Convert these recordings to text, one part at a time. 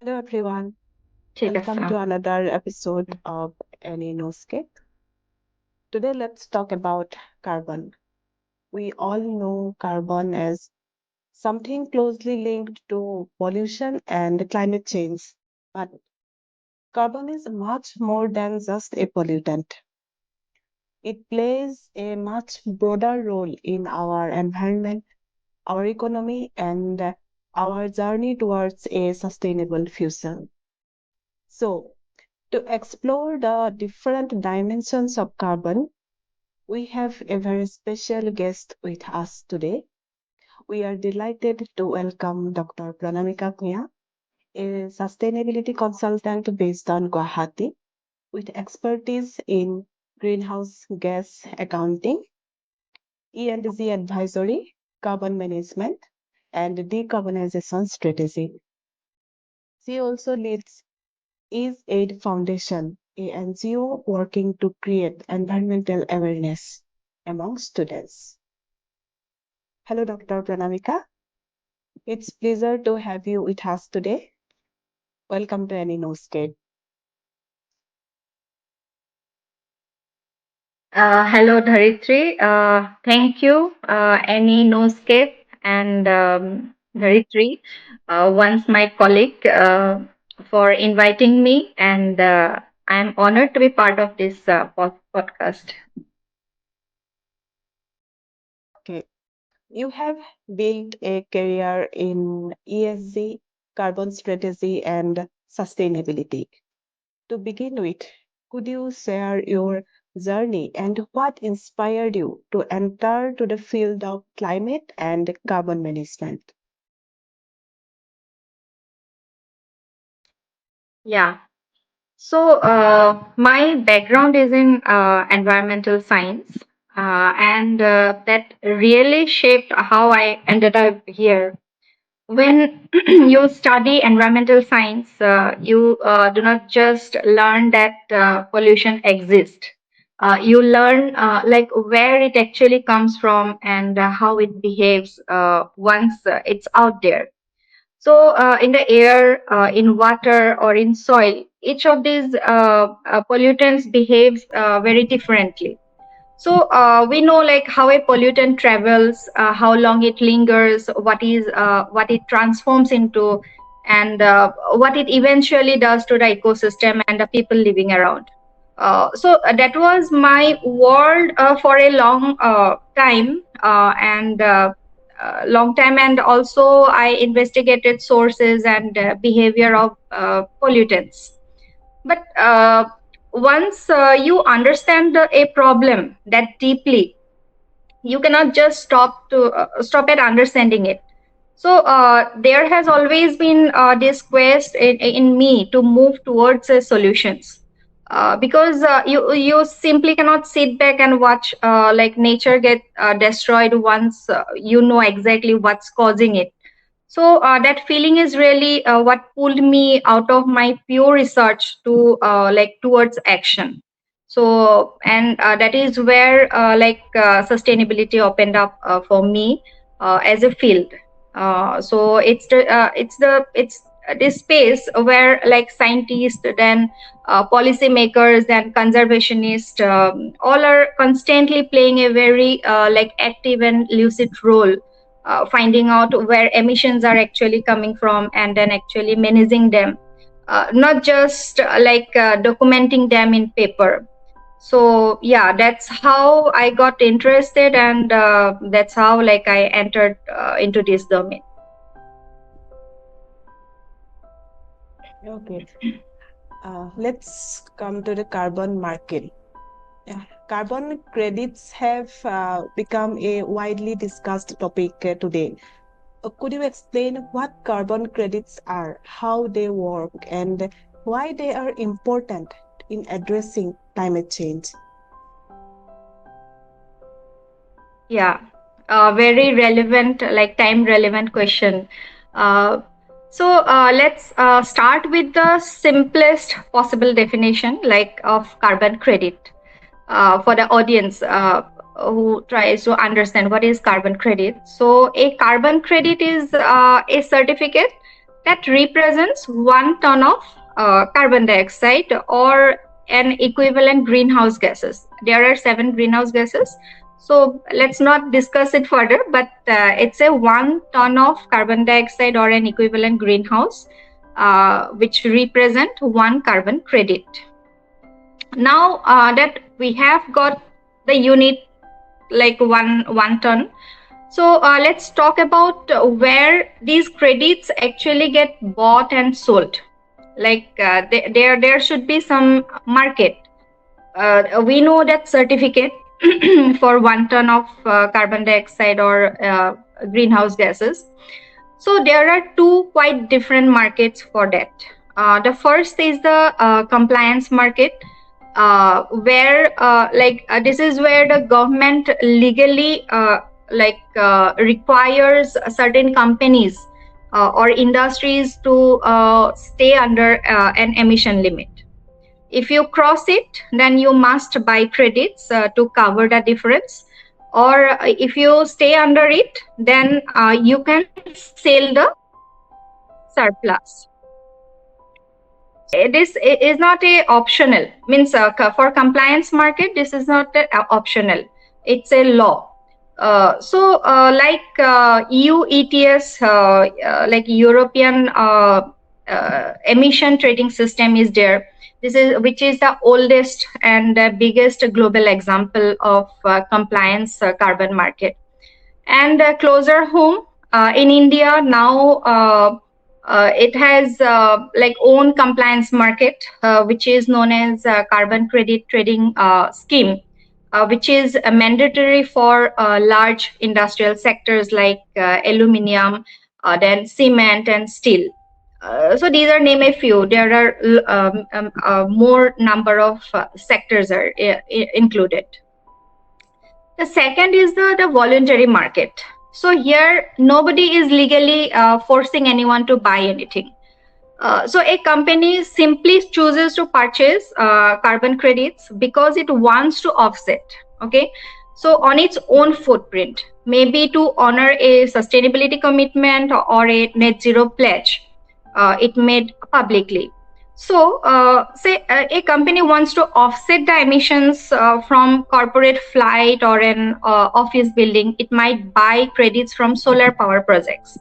Hello everyone, ठीक है welcome sir. to another episode of NE Knowscape. Today let's talk about carbon. We all know carbon as something closely linked to pollution and climate change. But carbon is much more than just a pollutant. It plays a much broader role in our environment, our economy, and our journey towards a sustainable future. So, to explore the different dimensions of carbon, we have a very special guest with us today. We are delighted to welcome Dr. Pranamika Bhuyan, a sustainability consultant based on Guwahati with expertise in greenhouse gas accounting, E&Z advisory, carbon management, and decarbonization strategy. She also leads Is Aid Foundation, a NGO working to create environmental awareness among students. Hello, Dr. Pranamika. It's pleasure to have you with us today. Welcome to Any Knowscape. Hello, Dharitri. Thank you, NE Knowscape and Dharitri, once my colleague, for inviting me, and I'm honored to be part of this podcast. Okay, you have built a career in ESG, carbon strategy, and sustainability. To begin with, could you share your journey and what inspired you to enter to the field of climate and carbon management? Yeah. So, my background is in environmental science, and that really shaped how I ended up here. When you study environmental science, you do not just learn that pollution exists. You learn like where it actually comes from and how it behaves once it's out there. So, in the air, in water, or in soil, each of these pollutants behaves very differently. So we know like how a pollutant travels, how long it lingers, what it transforms into, and what it eventually does to the ecosystem and the people living around. So that was my world for a long time, and also I investigated sources and behavior of pollutants. But once you understand a problem that deeply, you cannot just stop at understanding it. So there has always been this quest in me to move towards solutions. Because you simply cannot sit back and watch like nature get destroyed once you know exactly what's causing it. So that feeling is really what pulled me out of my pure research to like towards action. So and that is where sustainability opened up for me as a field. So it's this space where like scientists, then policymakers, and conservationists, all are constantly playing a very like active and lucid role, finding out where emissions are actually coming from and then actually managing them, not just documenting them in paper. So yeah, that's how I got interested, and that's how like I entered into this domain. Okay, let's come to the carbon market. Yeah, carbon credits have become a widely discussed topic today. Could you explain what carbon credits are, how they work, and why they are important in addressing climate change? Yeah, very relevant, like time relevant question. Uh, so let's start with the simplest possible definition, like of carbon credit, for the audience who tries to understand what is carbon credit. So a carbon credit is a certificate that represents 1 ton of carbon dioxide or an equivalent greenhouse gases. There are 7 greenhouse gases. So let's not discuss it further, but it's a 1 ton of carbon dioxide or an equivalent greenhouse, which represent 1 carbon credit. Now that we have got the unit like one ton, so let's talk about where these credits actually get bought and sold. Like there should be some market. We know that certificate for 1 ton of carbon dioxide or greenhouse gases. So there are two quite different markets for that. The first is the compliance market, where this is where the government legally requires certain companies or industries to stay under an emission limit. If you cross it, then you must buy credits to cover the difference, or if you stay under it, then you can sell the surplus. This is not a optional, means for compliance market, this is not optional, it's a law. EU ETS, like European emission trading system is there. This is which is the oldest and biggest global example of compliance carbon market. And closer home, in India now, it has own compliance market, which is known as carbon credit trading scheme, which is mandatory for large industrial sectors like aluminium, then cement and steel. So these are name a few. There are more number of sectors are included. The second is the voluntary market. So here nobody is legally forcing anyone to buy anything. So a company simply chooses to purchase carbon credits because it wants to offset. Okay, so on its own footprint, maybe to honor a sustainability commitment or a net zero pledge it made publicly. So say a company wants to offset the emissions from corporate flight or an office building, it might buy credits from solar power projects.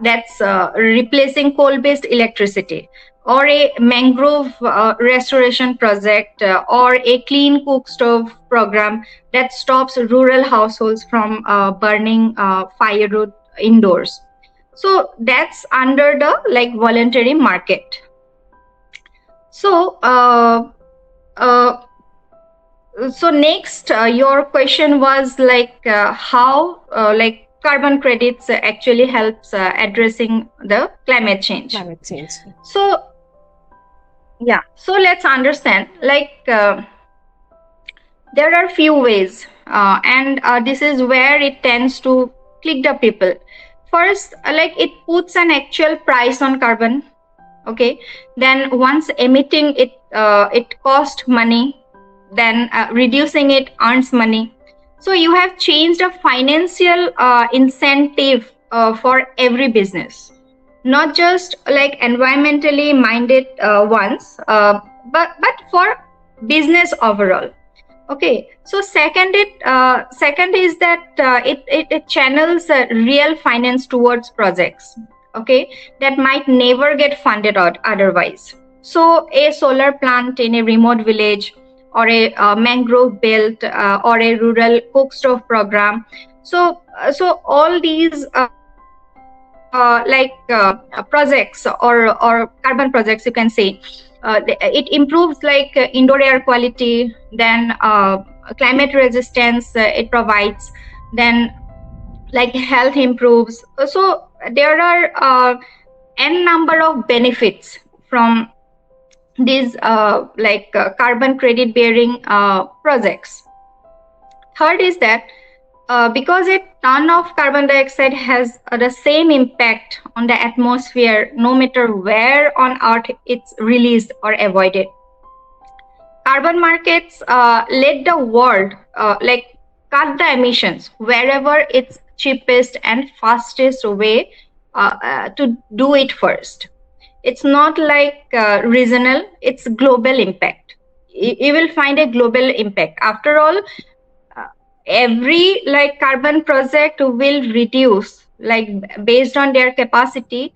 That's replacing coal-based electricity, or a mangrove restoration project, or a clean cook stove program that stops rural households from burning firewood indoors. So that's under the voluntary market. So so next, your question was how carbon credits actually helps addressing the climate change. So yeah, so let's understand there are few ways, and this is where it tends to click the people. First, it puts an actual price on carbon. Okay, then once emitting it, it costs money. Then reducing it earns money. So you have changed a financial incentive for every business, not just environmentally minded ones, but for business overall. Okay, so second is that it channels real finance towards projects, okay, that might never get funded out otherwise. So a solar plant in a remote village, or a mangrove belt, or a rural cook stove program. So all these projects or carbon projects, you can say, it improves indoor air quality, then climate resistance it provides, then health improves. So there are n number of benefits from these carbon credit bearing projects. Third is that because a ton of carbon dioxide has the same impact on the atmosphere no matter where on earth it's released or avoided. Carbon markets let the world cut the emissions wherever it's cheapest and fastest way to do it first. It's not like regional, it's global impact. You will find a global impact. After all, uh, every like carbon project will reduce, like based on their capacity,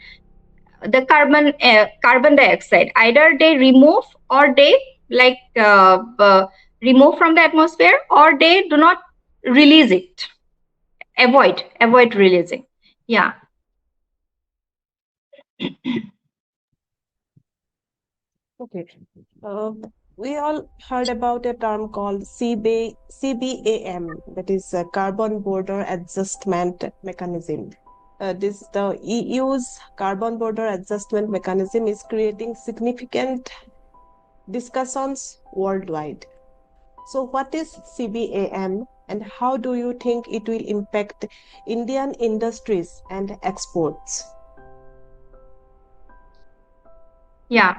the carbon dioxide. Either they remove, or they like remove from the atmosphere, or they do not release it, avoid releasing. Yeah. Okay. Uh, we all heard about a term called CBAM, that is a Carbon Border Adjustment Mechanism. The EU's Carbon Border Adjustment Mechanism is creating significant discussions worldwide. So, what is CBAM and how do you think it will impact Indian industries and exports? Yeah.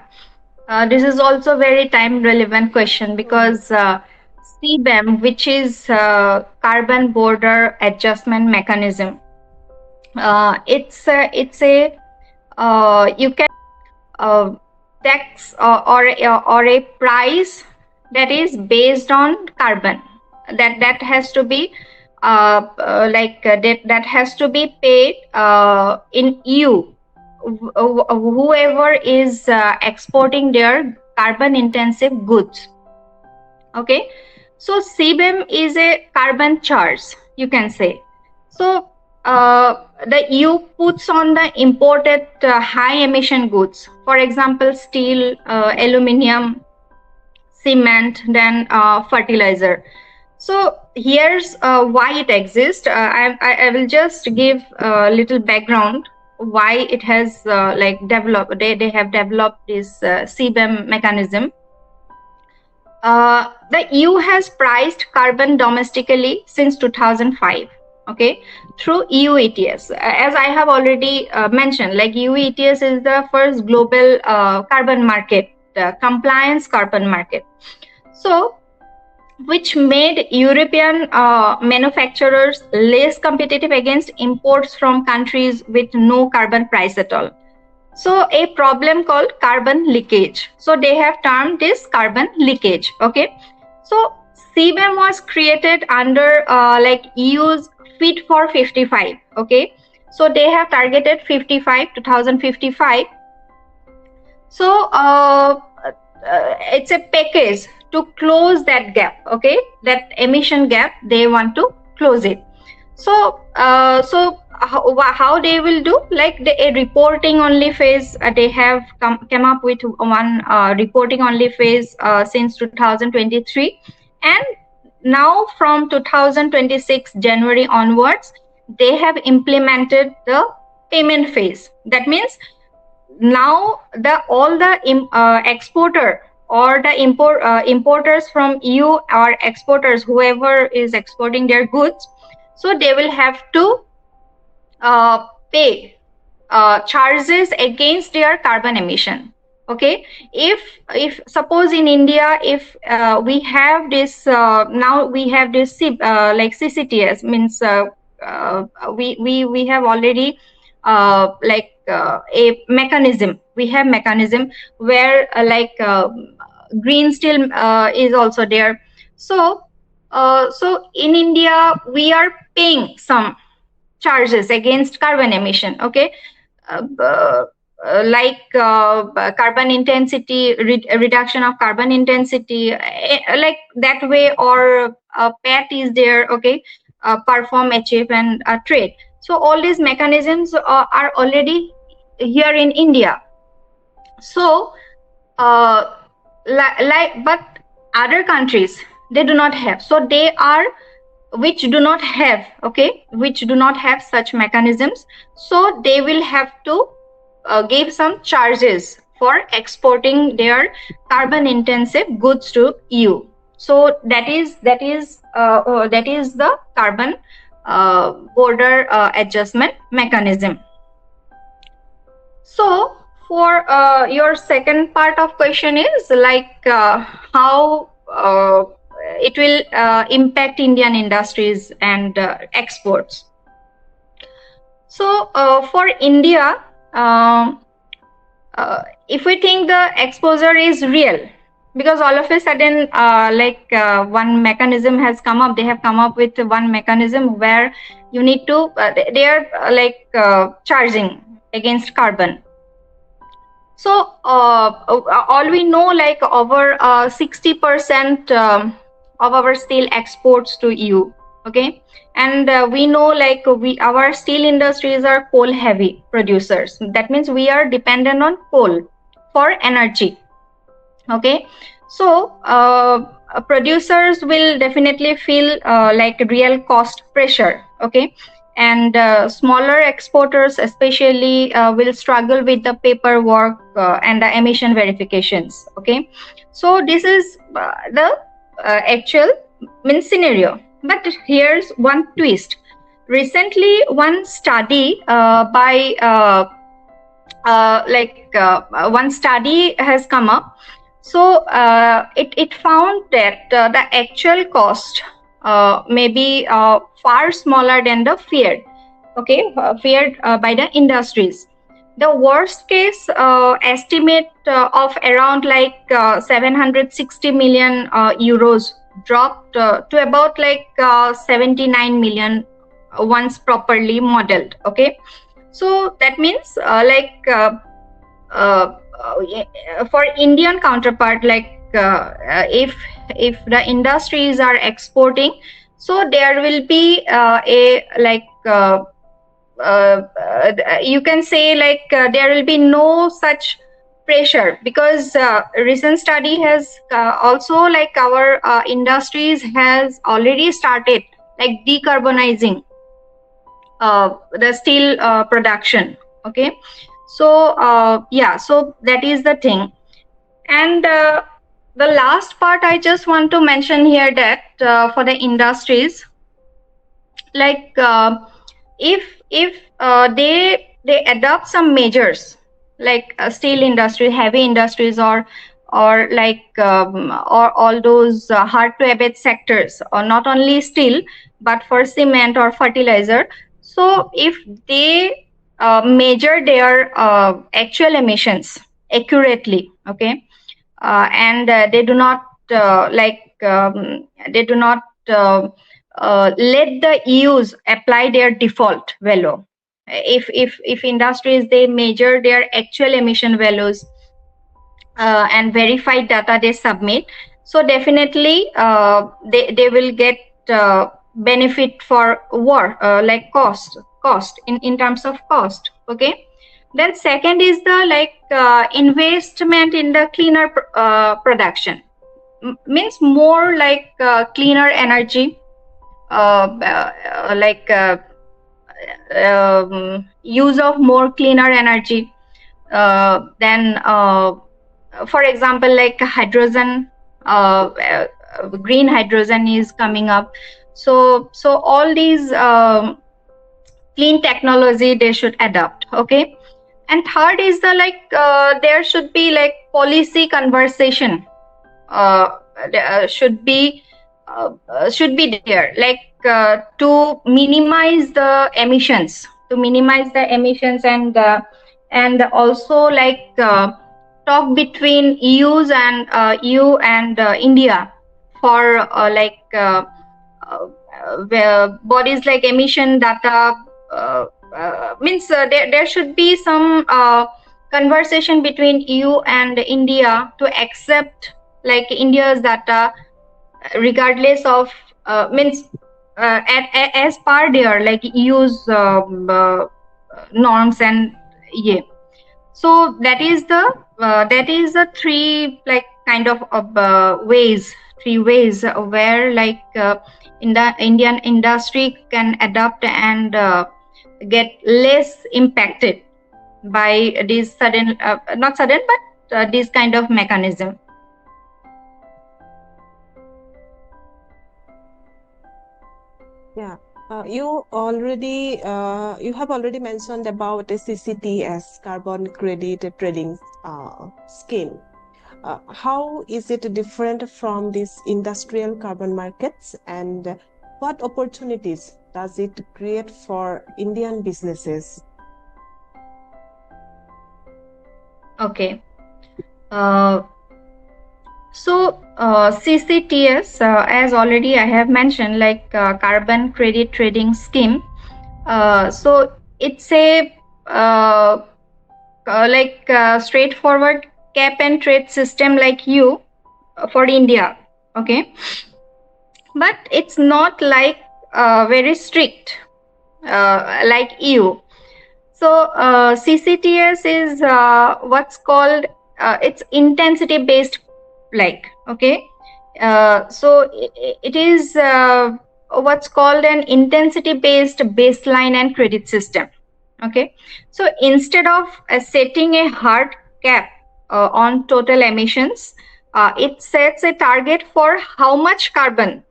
This is also very time relevant question, Mhm. because CBAM, which is Carbon Border Adjustment Mechanism, it's a you can tax, or a price that is based on carbon, that has to be that has to be paid in EU, whoever is exporting their carbon intensive goods. Okay, so CBAM is a carbon charge, you can say. So the EU puts on the imported high emission goods, for example, steel, aluminium, cement, then fertilizer. So here's why it exists. I will just give a little background why it has like developed. They have developed this CBAM mechanism. The EU has priced carbon domestically since 2005. Okay, through EU ETS. As I have already mentioned, like EU ETS is the first global carbon market, compliance carbon market. So, which made European manufacturers less competitive against imports from countries with no carbon price at all. So a problem called carbon leakage. So they have termed this carbon leakage. Okay. So CBAM was created under like EU's Fit for 55. Okay. So they have targeted 2055. So it's a package to close that gap. Okay. That emission gap, they want to close it. So how they will do, like a reporting only phase, they have come up with one reporting only phase since 2023, and now from 2026 January onwards they have implemented the payment phase. That means now the all the exporter or the importers from EU, or exporters, whoever is exporting their goods, so they will have to pay charges against their carbon emission. Okay, if suppose in India, if we have this now we have this like CCTS, means we have already a mechanism. We have mechanism where green steel is also there. So so in India we are paying some charges against carbon emission. Okay, uh, uh, carbon intensity, reduction of carbon intensity, like that way, or PAT is there. Okay, perform, achieve, and trade. So all these mechanisms are already here in India. So uh, but other countries, they do not have. So they are, which do not have, okay, which do not have such mechanisms, so they will have to give some charges for exporting their carbon intensive goods to EU. So that is the carbon border adjustment mechanism. So for your second part of question is like how it will impact Indian industries and exports. So for India, um, if we think the exposure is real, because all of a sudden one mechanism has come up, they have come up with one mechanism where you need to they are charging against carbon. So all we know, like over 60% of our steel exports to EU. Okay, and we know, like we our steel industries are coal heavy producers. That means we are dependent on coal for energy. Okay, so producers will definitely feel like real cost pressure. Okay, and smaller exporters especially will struggle with the paperwork and the emission verifications. Okay, so this is the actual mean scenario. But here's one twist. Recently one study by one study has come up. So it found that the actual cost may be far smaller than the feared. Okay, feared by the industries. The worst case estimate of around 760 million euros dropped to about 79 million once properly modeled. Okay, so that means uh, for Indian counterpart, if the industries are exporting, so there will be you can say there will be no such pressure, because recent study has also our industries has already started decarbonizing the steel production. Okay, so so that is the thing. And the last part I just want to mention here, that for the industries, like if they adopt some measures, like steel industry, heavy industries, or all those hard to abate sectors, or not only steel but for cement or fertilizer. So if they measure their actual emissions accurately, okay, and they do not they do not let the EUs apply their default value. If industries, they measure their actual emission values and verified data they submit, so definitely they will get benefit for cost in terms of cost. Okay, then second is the investment in the cleaner production. Means more cleaner energy, use of more cleaner energy. Then for example, like hydrogen, green hydrogen is coming up. So all these clean technology they should adopt. Okay, and third is the there should be policy conversation should be there, to minimize the emissions, and also talk between EU and India for bodies like emission data. Means there should be some conversation between EU and India to accept India's data, regardless of means as per their EU's norms. And yeah, so that is the three kind of three ways where in the Indian industry can adapt and get less impacted by this sudden not sudden but this kind of mechanism. Yeah, you have already mentioned about the CCTS, carbon credit trading scheme. How is it different from these industrial carbon markets, and What opportunities does it create for Indian businesses? Okay. Uh, CCTS, as already I have mentioned, like carbon credit trading scheme. So it's a straightforward cap and trade system like you for India. Okay, but it's not like very strict like EU. So CCTS is what's called it's intensity based, like, okay. It is what's called an intensity based baseline and credit system. Okay, so instead of setting a hard cap on total emissions, it sets a target for how much carbon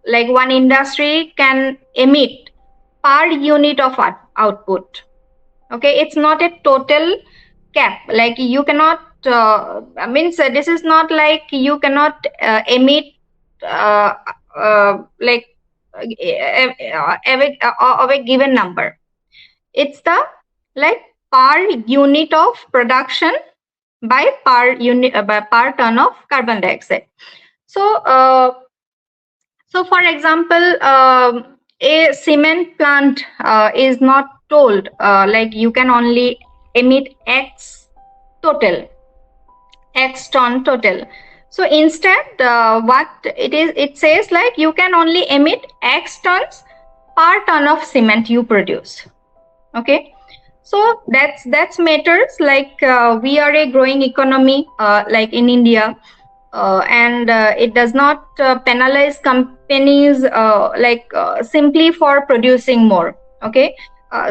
like one industry can emit per unit of output. Okay, it's not a total cap, like you cannot means this is not like you cannot emit uh, like of a given number. It's the like per unit of production by per unit by per ton of carbon dioxide. So for example, a cement plant is not told like you can only emit X total, X ton total. So instead, what it is, it says like you can only emit X tons per ton of cement you produce. Okay, so that's matters. Like we are a growing economy, like in India, and it does not penalize companies simply for producing more. Okay,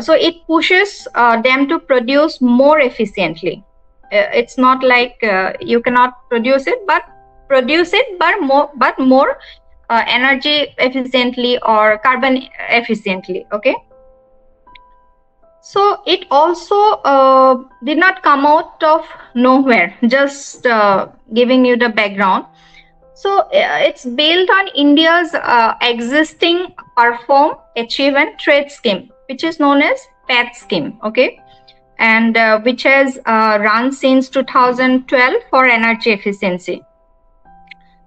so it pushes them to produce more efficiently. It's not like you cannot produce it, but more energy efficiently or carbon efficiently. Okay, so it also did not come out of nowhere, just giving you the background. So it's built on India's existing Perform, Achieve and Trade scheme, which is known as PAT scheme. Okay, and which has run since 2012 for energy efficiency.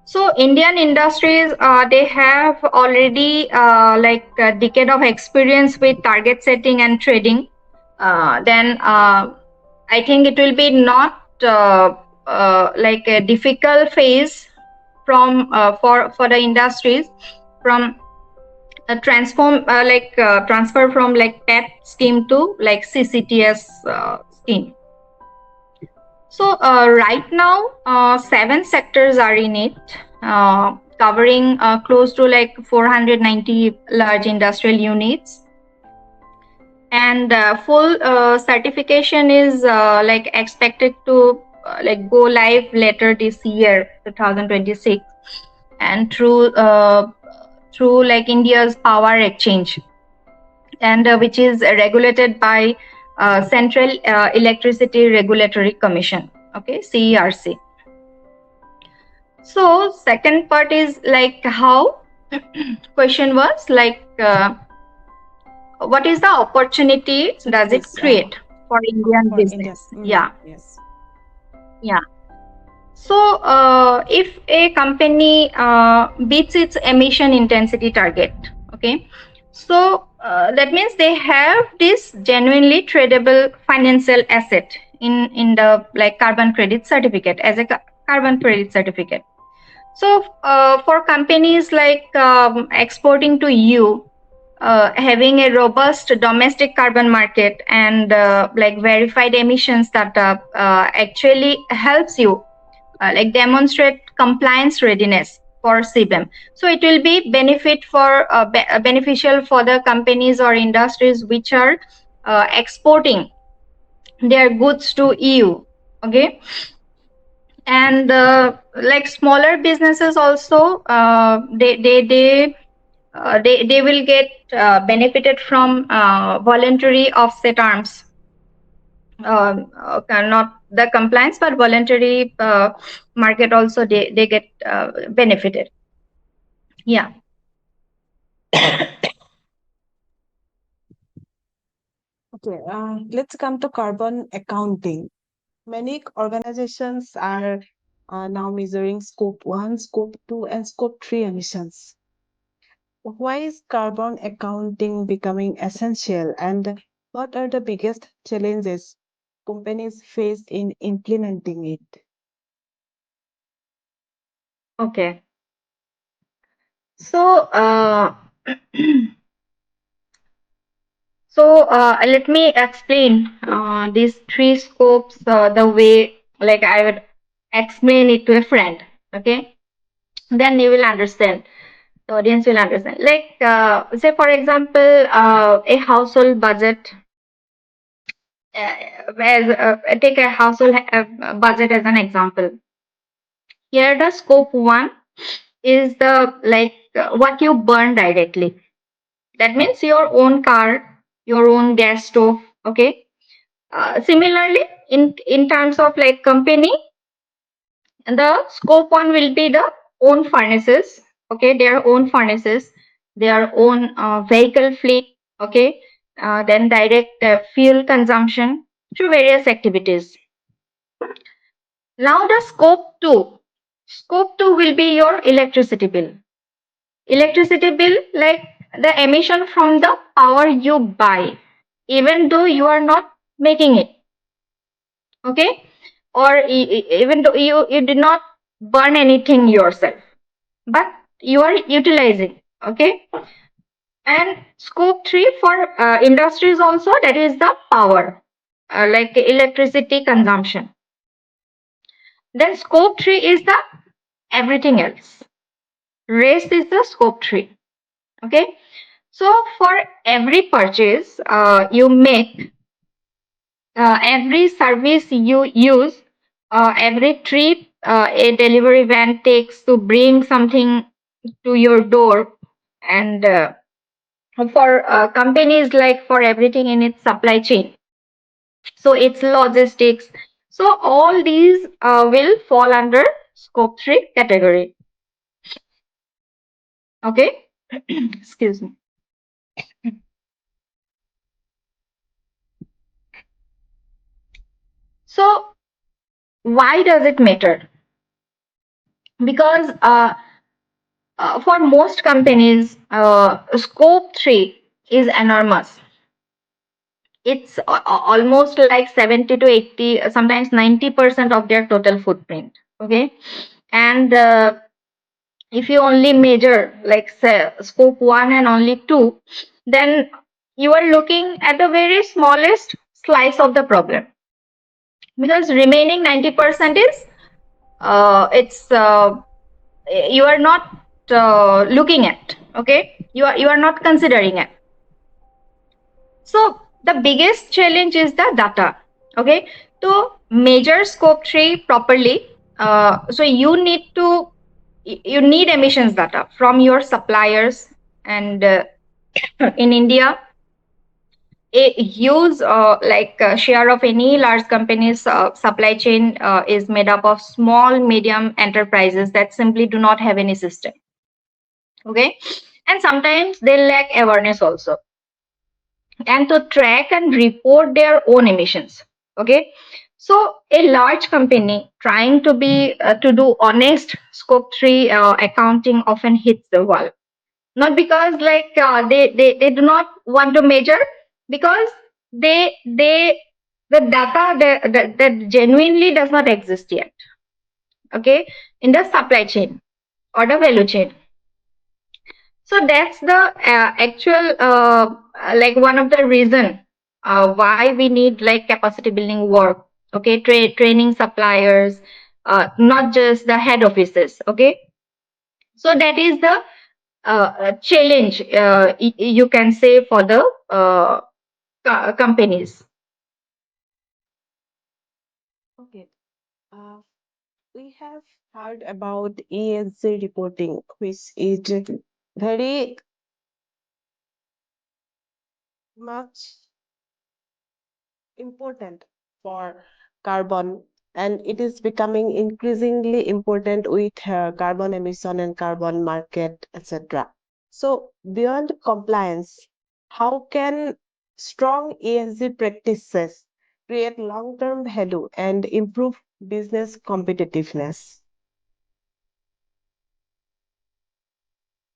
So Indian industries, they have already like a decade of experience with target setting and trading. Then I think it will be not like a difficult phase from for the industries from transfer from like PET scheme to like CCTS scheme. So right now, 7 sectors are in it, covering close to like 490 large industrial units. And full certification is like expected to like go live later this year, 2026, and through like India's power exchange, and which is regulated by Central Electricity Regulatory Commission. Okay, CERC. So second part is like how question was like what is the opportunity does it create for Indian business? Yeah. Yes. Yeah. So if a company beats its emission intensity target, okay, so that means they have this genuinely tradable financial asset in the like carbon credit certificate, as a carbon credit certificate. So for companies like exporting to EU, having a robust domestic carbon market and like verified emissions data actually helps you like demonstrate compliance readiness for CBAM. So it will be beneficial for the companies or industries which are exporting their goods to EU. Okay, and like smaller businesses also, they will get benefited from voluntary offset arms. Not the compliance, but voluntary market also they get benefited. Yeah. Okay, let's come to carbon accounting. Many organizations are now measuring scope 1, scope 2, and scope 3 emissions. Why is carbon accounting becoming essential, and what are the biggest challenges companies face in implementing it? Okay. So, let me explain these three scopes the way like I would explain it to a friend. Okay, then you will understand. The audience will understand. Like, say for example, a household budget. Take a household budget as an example. Here, the scope one is the what you burn directly. That means your own car, your own gas stove. Okay. Similarly, in terms of like company, the scope one will be the own furnaces. Okay, their own furnaces, their own vehicle fleet. Okay, then direct fuel consumption through various activities. Now the scope two. Scope two will be your electricity bill. Electricity bill, like the emission from the power you buy, even though you are not making it. Okay, or even though you did not burn anything yourself, but you are utilizing. Okay, and scope three for industries also, that is the power, like electricity consumption. Then scope three is the everything else. Rest is the scope three. Okay, so for every purchase you make, every service you use, every trip a delivery van takes to bring something to your door, and for companies, like for everything in its supply chain, so it's logistics. So all these will fall under scope 3 category. Okay. Excuse me. So why does it matter? Because for most companies, scope 3 is enormous. It's almost like 70 to 80, sometimes 90% of their total footprint. Okay. And if you only measure like say, scope 1 and only 2, then you are looking at the very smallest slice of the problem, because remaining 90% is it's you are not looking at. Okay, you are not considering it. So the biggest challenge is the data. Okay, to measure scope 3 properly, so you need emissions data from your suppliers, and in India, a huge share of any large company's supply chain is made up of small medium enterprises that simply do not have any system. Okay, and sometimes they lack awareness also, and to track and report their own emissions. Okay, so a large company trying to do honest scope 3 accounting often hits the wall, not because they do not want to measure, because they the data that genuinely does not exist yet. Okay, in the supply chain or the value chain. So that's the actual like one of the reason why we need like capacity building work. Okay, training suppliers, not just the head offices. Okay, so that is the challenge, you can say, for the companies. Okay. Uh, we have heard about ESG reporting, which is very much important for carbon, and it is becoming increasingly important with carbon emission and carbon market, etc. So, beyond compliance, how can strong ESG practices create long term value and improve business competitiveness?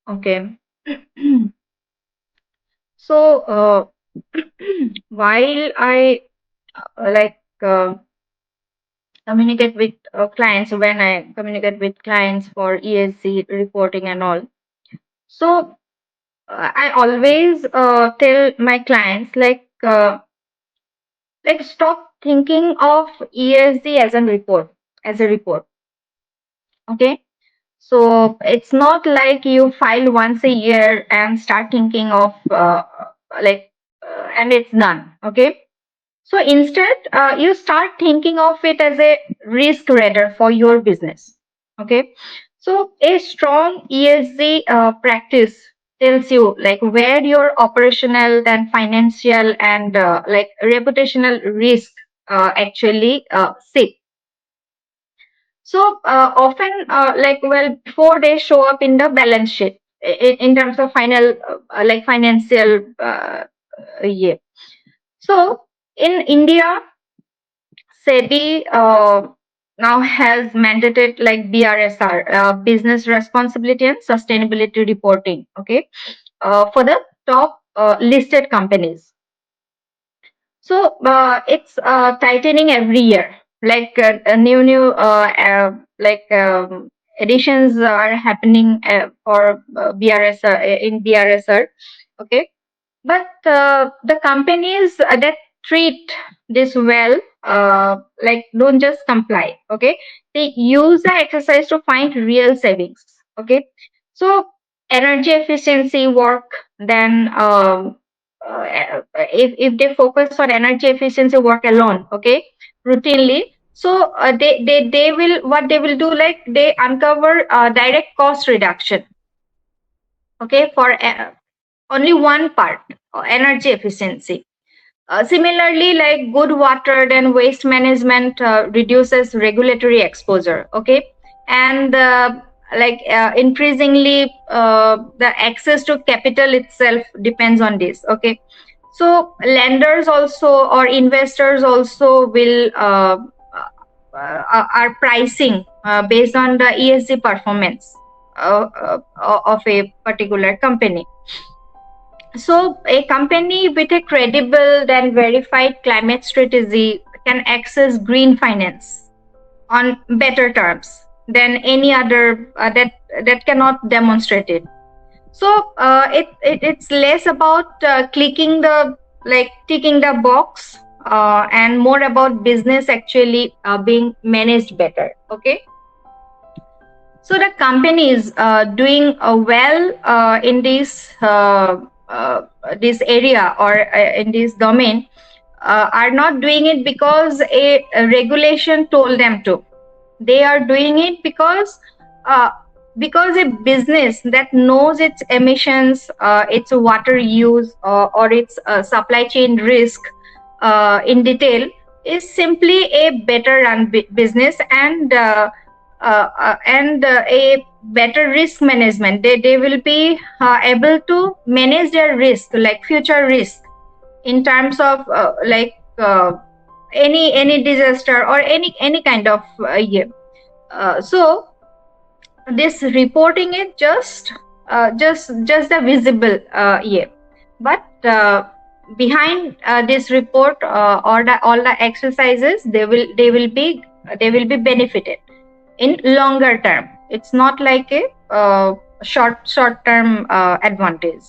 Okay. So, while I like communicate with clients, when I communicate with clients for ESG reporting and all, so I always tell my clients like stop thinking of ESG as a report. Okay, so it's not like you file once a year and start thinking of like and it's done. Okay, so instead, you start thinking of it as a risk radar for your business. Okay, so a strong ESG practice tells you like where your operational and financial and like reputational risk actually sit. So often, before they show up in the balance sheet in terms of final like financial year. So in India, SEBI now has mandated like BRSR, business responsibility and sustainability reporting. Okay, for the top listed companies. So it's tightening every year. Like new additions are happening for BRSR in BRSR. Okay, but the companies that treat this well, like don't just comply, okay? They use the exercise to find real savings, okay? So energy efficiency work, then if they focus on energy efficiency work alone, okay, routinely, so they will what they will do like they uncover direct cost reduction, okay, for only one part, energy efficiency. Similarly, like good water and waste management reduces regulatory exposure. Okay, and increasingly the access to capital itself depends on this. Okay, so lenders also or investors also will are pricing based on the ESG performance of a particular company. So, a company with a credible and verified climate strategy can access green finance on better terms than any other that cannot demonstrate it. So, it's less about clicking the like ticking the box and more about business actually being managed better. Okay, so the companies doing well uh, this area or in this domain are not doing it because a regulation told them to. They are doing it uh, because a business that knows its emissions, its water use, or its supply chain risk in detail is simply a better run business and a better risk management. They will be able to manage their risk, like future risk, in terms of any disaster or any kind of year. So this reporting is just the visible year, but behind this report or all the exercises, they will be benefited in longer term. It's not like a short term advantage.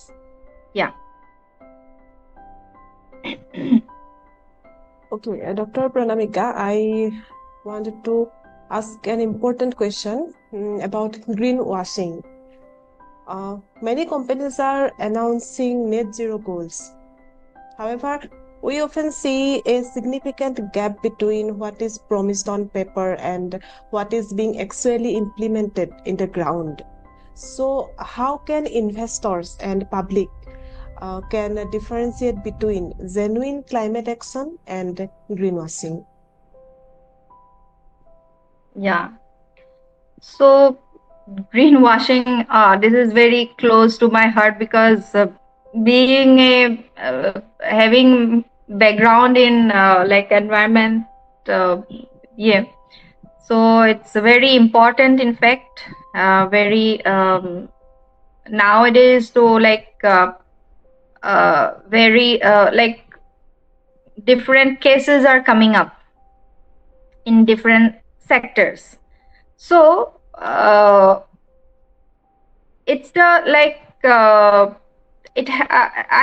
Yeah. Okay, Dr. Pranamika, I wanted to ask an important question about greenwashing. Many companies are announcing net zero goals. However, we often see a significant gap between what is promised on paper and what is being actually implemented in the ground. So, how can investors and public can differentiate between genuine climate action and greenwashing? Yeah. So Greenwashing, this is very close to my heart because being a having background in like environment, uh, yeah. So it's very important. In fact, very nowadays. So like very like different cases are coming up in different sectors. So it's the like I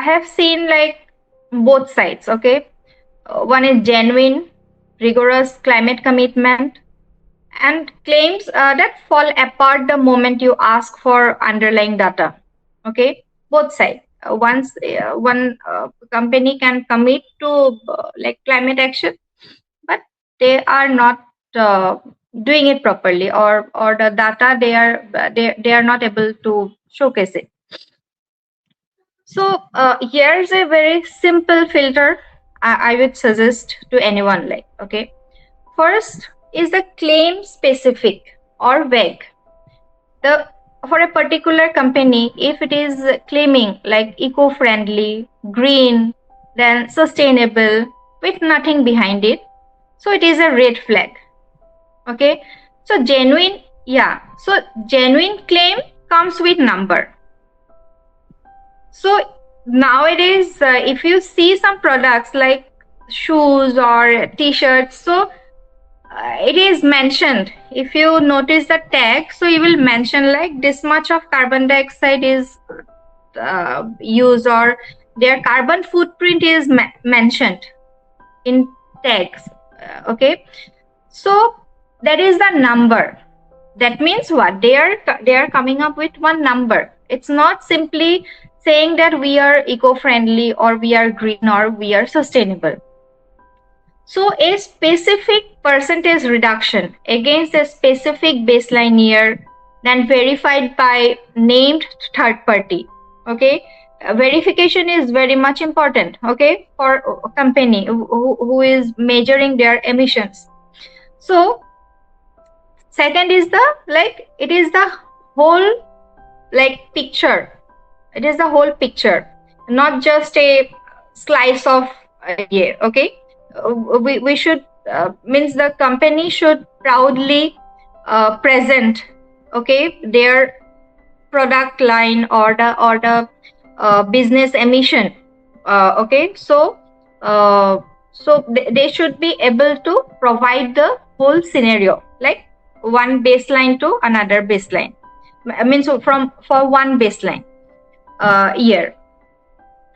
have seen like both sides. Okay, one is genuine, rigorous climate commitment, and claims that fall apart the moment you ask for underlying data. Okay, both sides. Once one company can commit to like climate action, but they are not doing it properly, or the data they are not able to showcase it. So here's a very simple filter I would suggest to anyone. Like, okay, first is the claim specific or vague. The For a particular company, if it is claiming like eco-friendly, green, then sustainable with nothing behind it, so it is a red flag. Okay, so genuine, yeah, so genuine claim comes with number. So nowadays, if you see some products like shoes or t-shirts, so it is mentioned. If you notice the tag, so you will mention like this much of carbon dioxide is used, or their carbon footprint is mentioned in tags. Okay, so that is the number. That means what? They are coming up with one number. It's not simply saying that we are eco-friendly or we are green or we are sustainable. So a specific percentage reduction against a specific baseline year, then verified by named third party. Okay, verification is very much important. Okay, for a company who is measuring their emissions. So second is the like it is the whole like picture. It is the whole picture, not just a slice of a year. Okay, we should means the company should proudly present, okay, their product line or the business emission. Okay, so they should be able to provide the whole scenario, like one baseline to another baseline. I mean, so from for one baseline year.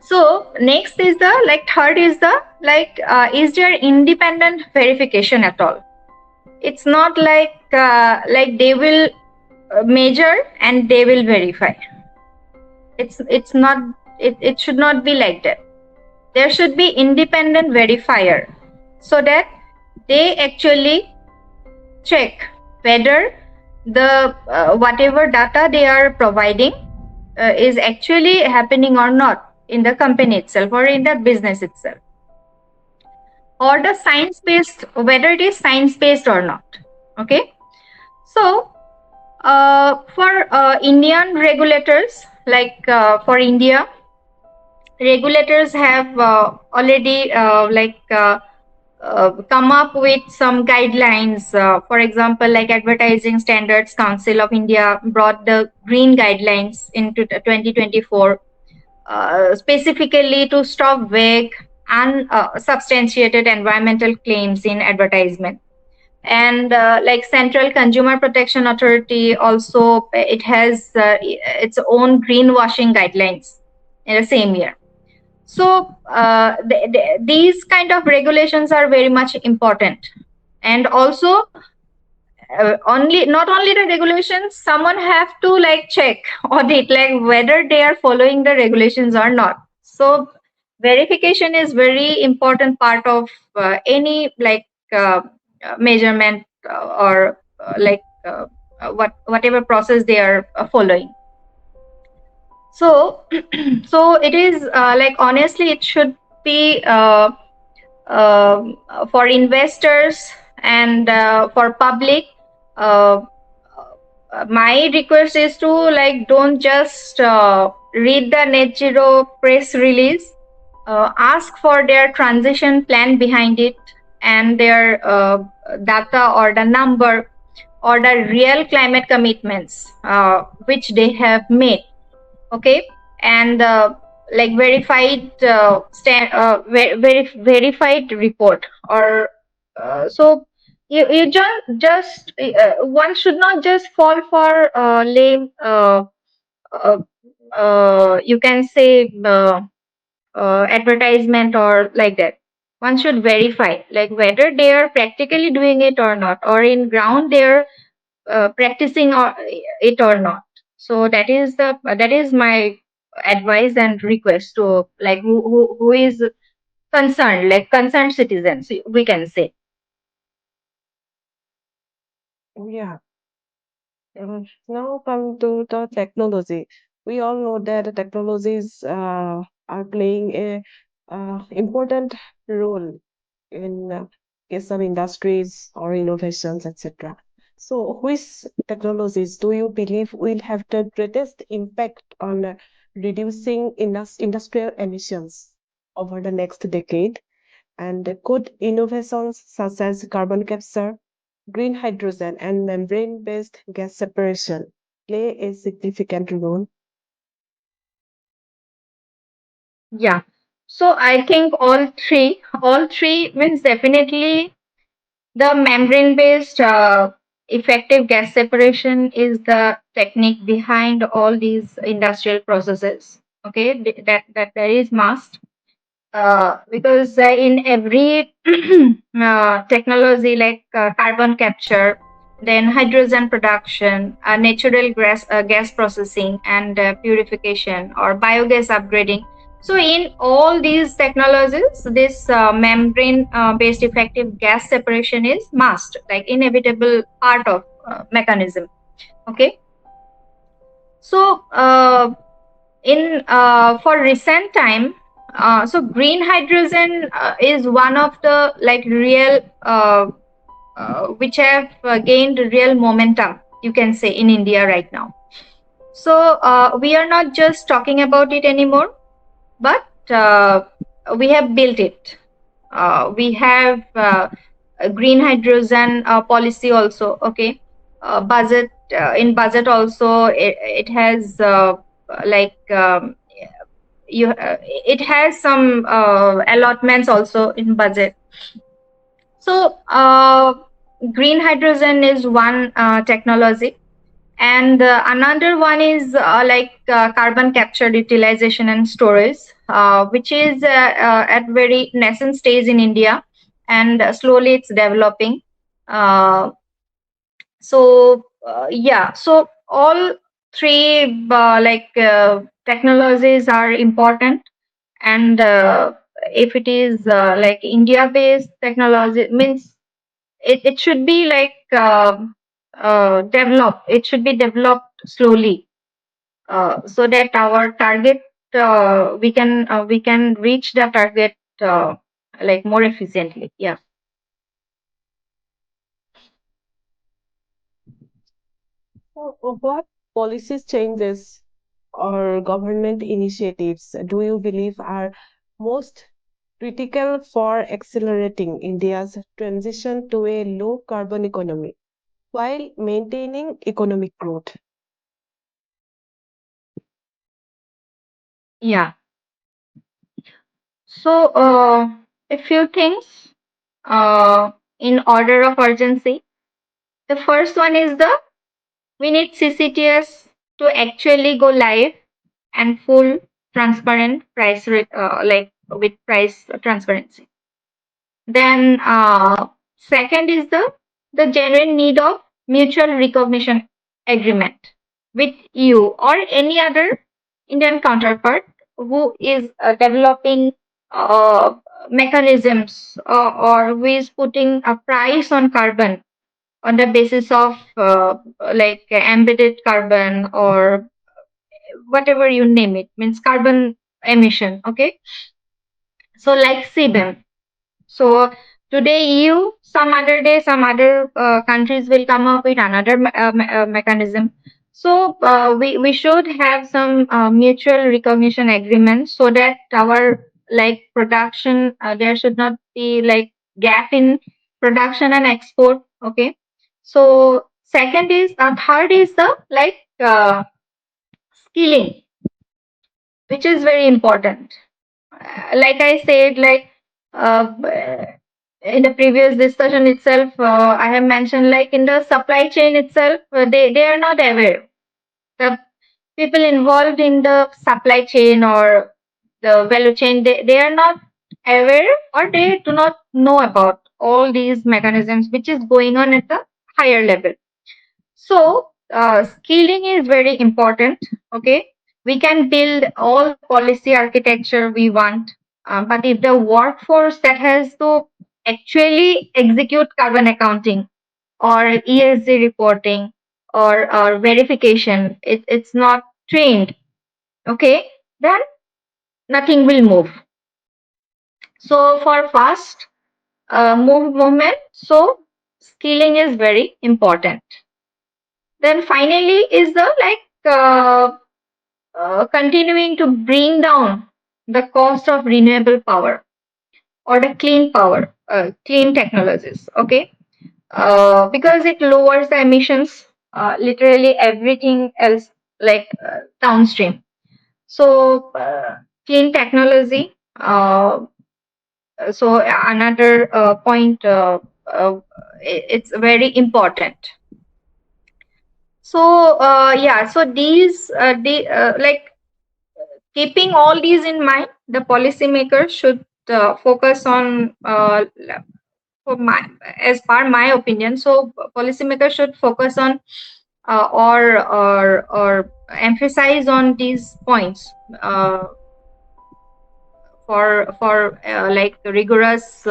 So next is the like third is the like is there independent verification at all? It's not like they will measure and they will verify. It's not, it should not be like that. There should be independent verifier, so that they actually check whether the whatever data they are providing is actually happening or not in the company itself or in the business itself, or the science based, whether it is science based or not. Okay, so for Indian regulators, like for India, regulators have already come up with some guidelines. For example, like Advertising Standards Council of India brought the green guidelines into 2024, specifically to stop vague and substantiated environmental claims in advertisement. And like Central Consumer Protection Authority also, it has its own greenwashing guidelines in the same year. So these kind of regulations are very much important. And also only not only the regulations, someone have to like check audit like whether they are following the regulations or not. So verification is very important part of any like measurement or whatever process they are following. So so it is like honestly it should be for investors and for public, uh, my request is to like don't just read the net zero press release. Ask for their transition plan behind it and their data or the number or the real climate commitments which they have made. Okay, and like verified verified report or so you just one should not just fall for lame uh, you can say advertisement or like that. One should verify like whether they are practically doing it or not, or in ground they're practicing or it or not. So that is my advice and request to like who is concerned, like concerned citizens, we can say. Yeah. Now come to the technology. We all know that the technologies are playing a important role in case of industries or innovations, etc. So, which technologies do you believe will have the greatest impact on reducing industrial emissions over the next decade? And could innovations such as carbon capture, green hydrogen, and membrane-based gas separation play a significant role? Yeah, so I think all three means definitely the membrane based effective gas separation is the technique behind all these industrial processes. Okay, that is must because in every technology like carbon capture, then hydrogen production, natural gas processing and purification or biogas upgrading. So in all these technologies, this membrane based effective gas separation is must, like inevitable part of mechanism. Okay, so in for recent time, so green hydrogen is one of the like real which have gained real momentum, you can say, in India right now. So we are not just talking about it anymore, but we have built it. We have a green hydrogen policy also. Okay, budget in budget also it has like it has some allotments also in budget. So green hydrogen is one technology, and another one is carbon capture, utilization and storage, which is at very nascent stage in India, and slowly it's developing. uh, yeah, so all three technologies are important, and if it is like India based technology means it should be like developed, it should be developed slowly so that our target we can reach the target like more efficiently. Yeah. So, what policies changes or government initiatives do you believe are most critical for accelerating India's transition to a low carbon economy while maintaining economic growth? Yeah, so a few things in order of urgency. The first one is the we need CCTS to actually go live and full transparent like with price transparency. Then second is the genuine need of mutual recognition agreement with you or any other Indian counterpart who is developing uh, mechanisms or who is putting a price on carbon on the basis of like embedded carbon or whatever you name it, means carbon emission. Okay, so like CBAM. So Today EU, some other day, some other countries will come up with another mechanism. So we should have some mutual recognition agreements so that our like production, there should not be like gap in production and export. Okay. So second is, third is the skilling, which is very important. Like I said, uh, in the previous discussion itself, I have mentioned like in the supply chain itself, they are not aware. The people involved in the supply chain or the value chain, they are not aware or they do not know about all these mechanisms which is going on at the higher level. So, skilling is very important. Okay, we can build all the policy architecture we want, but if the workforce that has to actually execute carbon accounting or ESG reporting or verification, it's not trained. Okay, then nothing will move. So, for fast movement, so skilling is very important. Then finally is the continuing to bring down the cost of renewable power or the clean power, clean technologies. Okay, because it lowers the emissions, literally everything else downstream. So clean technology. So another point. It's very important. So yeah, so these keeping all these in mind, the policymakers should focus on for my as per my opinion. So policymakers should focus on or emphasize on these points for like rigorous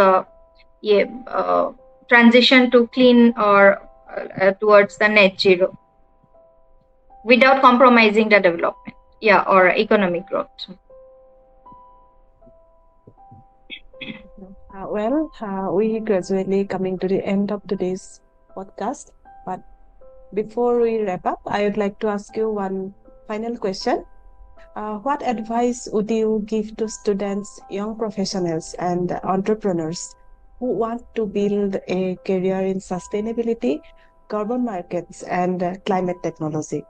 yeah, transition to clean or towards the net zero without compromising the development, yeah, or economic growth. We gradually coming to the end of today's podcast. But before we wrap up, I would like to ask you one final question. What advice would you give to students, young professionals, and entrepreneurs who want to build a career in sustainability, carbon markets, and climate technology?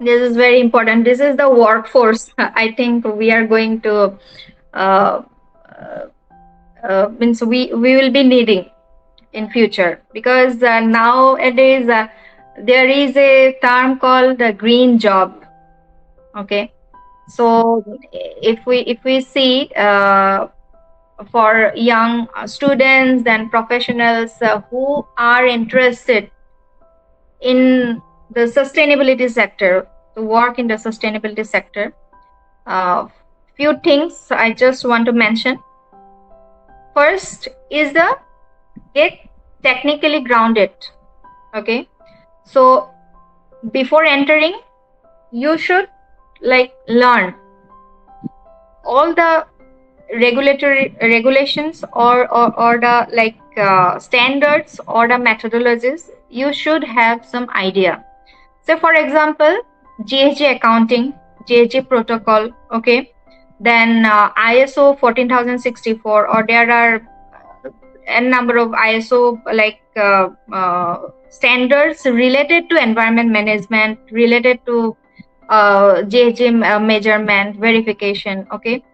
This is very important. This is the workforce. I think we are going to uh, means we will be needing in future because nowadays there is a term called the green job. Okay, so if we see for young students and professionals who are interested in the sustainability sector, to work in the sustainability sector, few things I just want to mention. First is the get technically grounded. Okay, so before entering, you should learn all the regulatory regulations or the standards or the methodologies. You should have some idea. So for example, GHG accounting, GHG protocol. Okay, then ISO 14064, or there are n number of ISO standards related to environment management, related to GHG measurement, verification. Okay,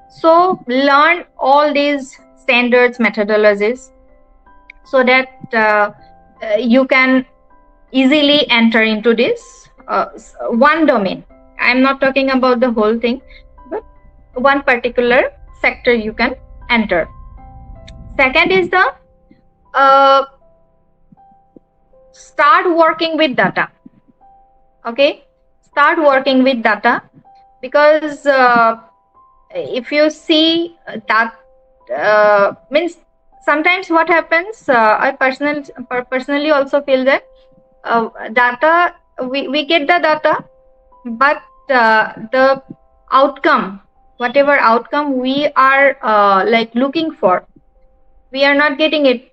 so learn all these standards, methodologies, so that you can easily enter into this one domain. I'm not talking about the whole thing, but one particular sector you can enter. Second is the uh, start working with data. Okay, start working with data, because if you see that means sometimes what happens, I personally also feel that data, we get the data, but the outcome whatever outcome we are like looking for, we are not getting it.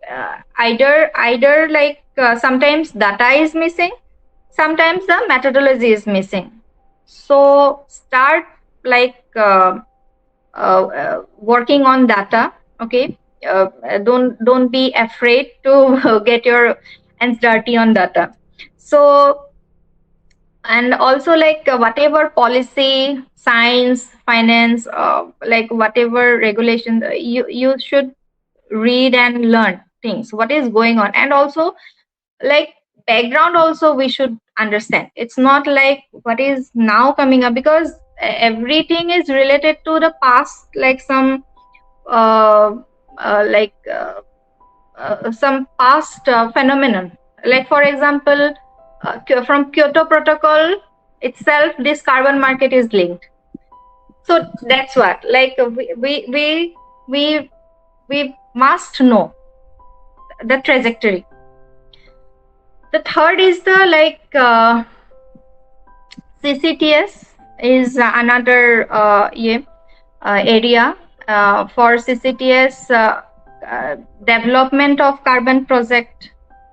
Either like sometimes data is missing, sometimes the methodology is missing. So start like working on data. Okay, don't be afraid to get your hands dirty on data. So, and also like whatever policy, science, finance, like whatever regulations, you should read and learn things what is going on. And also like background also we should understand. It's not like what is now coming up, because everything is related to the past, like some uh, like some past phenomenon. Like for example, from Kyoto Protocol itself, this carbon market is linked. So that's what, like we must know the trajectory. The third is the like CCTS is another area. For CCTS, development of carbon project,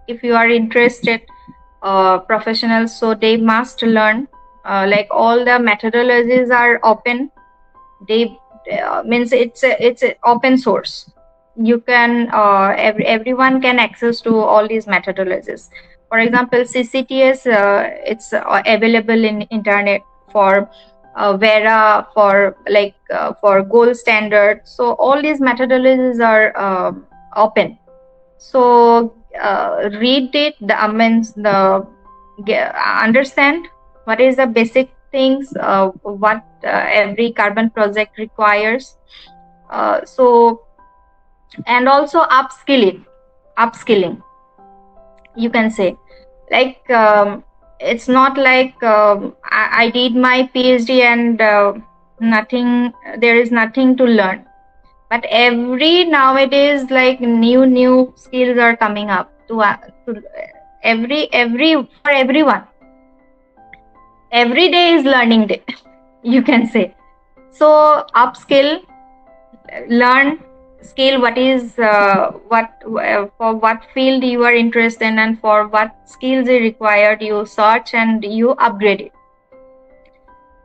if you are interested, professionals, so they must learn. Like all the methodologies are open. They means it's a open source. You can everyone can access to all these methodologies. For example, CCTS, it's available in internet. For Vera, for like for gold standard. So all these methodologies are open. So read it, the means the understand what is the basic things, what every carbon project requires. So, and also upskilling, you can say. Like it's not like I did my PhD and nothing, there is nothing to learn. But every nowadays, like new skills are coming up to every for everyone. Every day is learning day, you can say. So upskill, learn, skill what is for what field you are interested in, and for what skills are required, you search and you upgrade it.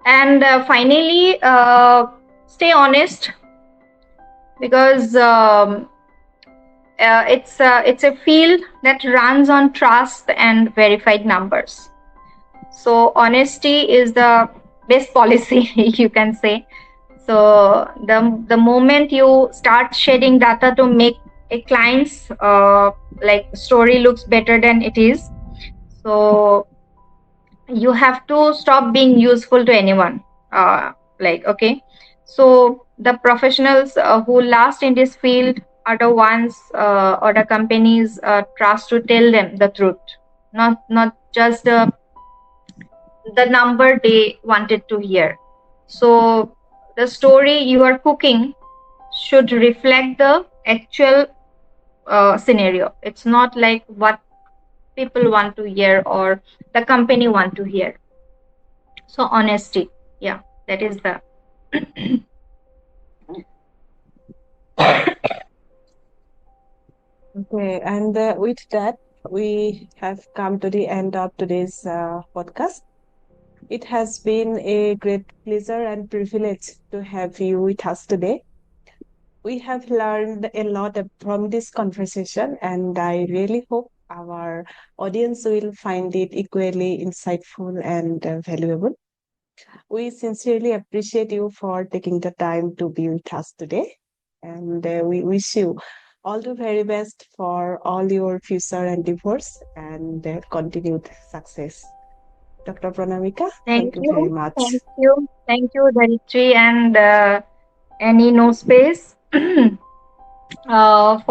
And finally, stay honest, because it's a field that runs on trust and verified numbers. So honesty is the best policy, you can say. So the moment you start shedding data to make a client's like story looks better than it is, so you have to stop being useful to anyone. Like okay, so the professionals who last in this field are the ones or the companies trust to tell them the truth, not just the number they wanted to hear. So the story you are cooking should reflect the actual scenario. It's not like what people want to hear or the company want to hear. So honesty, yeah, that is the Okay, and with that, we have come to the end of today's podcast. It has been a great pleasure and privilege to have you with us today. We have learned a lot from this conversation, and I really hope our audience will find it equally insightful and valuable. We sincerely appreciate you for taking the time to be with us today, and we wish you all the very best for all your future endeavors and continued success. Dr. Pranamika, thank thank you very you, much. thank you, Dharitri and NE No Space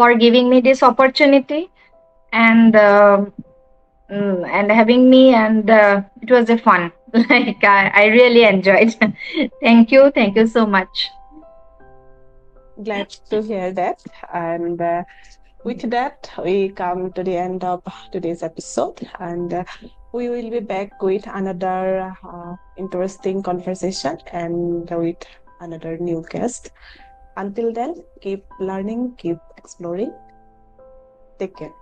for giving me this opportunity and and having me, and it was a fun. Like I really enjoyed. Thank you so much. Glad to hear that. And with that, we come to the end of today's episode, and we will be back with another interesting conversation and with another new guest. Until then, keep learning, keep exploring. Take care.